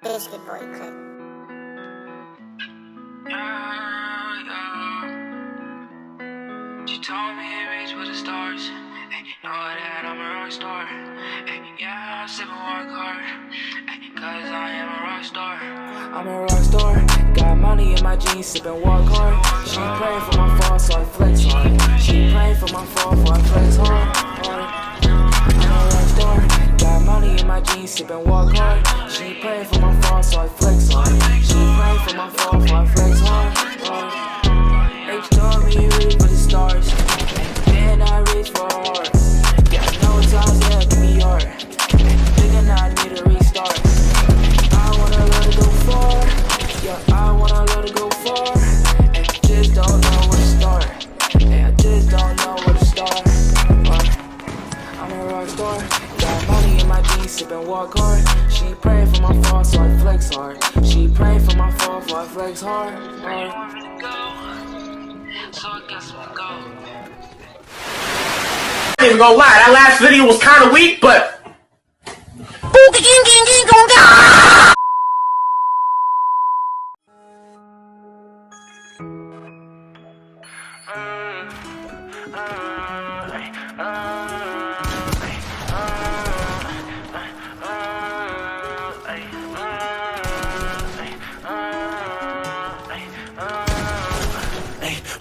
Biscuit Boy clip. She told me it reach for the stars. Ay, know that I'm a rock star. Ay, yeah, I sip and work hard. Ay, cause I am a rock star. I'm a rock star. Got money in my jeans, sip and walk hard. She praying for my fall, so I flex hard. She praying for my fall, so I flex hard. I'm a rock star. Got money in my jeans, sip and walk hard. She praying for my fall, so I flex hard. She praying for my fall, so I flex hard. H told me reach for the stars, then I reach for hard. Yeah, I know times that can be hard. Thinking I need a restart. I wanna let it go far. Yeah, I wanna let it go far. And just don't know where to start. And I just don't know where to start. I'm a rock star. Got money in my jeans, sip and walk hard. She praying for my fall, so I flex hard. She praying for my fall, so I flex hard. So I guess we'll go. I ain't even gonna lie, that last video was kinda weak, but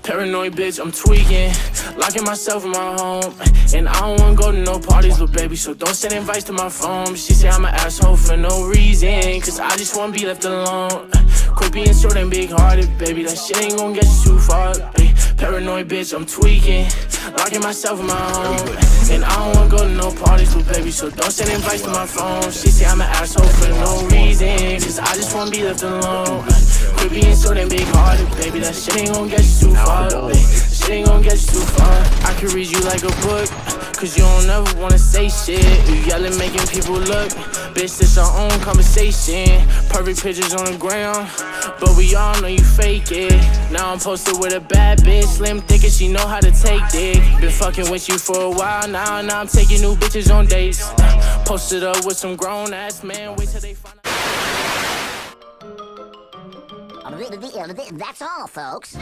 Paranoid bitch, I'm tweaking, locking myself in my home. And I don't wanna go to no parties, little baby, so don't send invites to my phone. She say I'm an asshole for no reason, cause I just wanna be left alone. Quit being short and big-hearted, baby, that shit ain't gon' get you too far. Paranoid bitch, I'm tweaking, locking myself in my home. And I don't wanna go to no parties, little baby, so don't send invites to my phone. She say I'm an asshole for no reason, cause I just wanna be left alone. Quit being short and big-hearted, baby, that shit ain't gon' get you too far. Shit ain't gon' get you too far. I can read you like a book, cause you don't ever wanna say shit. You yelling, making people look. Bitch, this our own conversation. Perfect pictures on the ground, but we all know you fake it. Now I'm posted with a bad bitch, slim thick and she know how to take dick. Been fucking with you for a while now I'm taking new bitches on dates. Posted up with some grown ass man, wait till they find out. That's all, folks.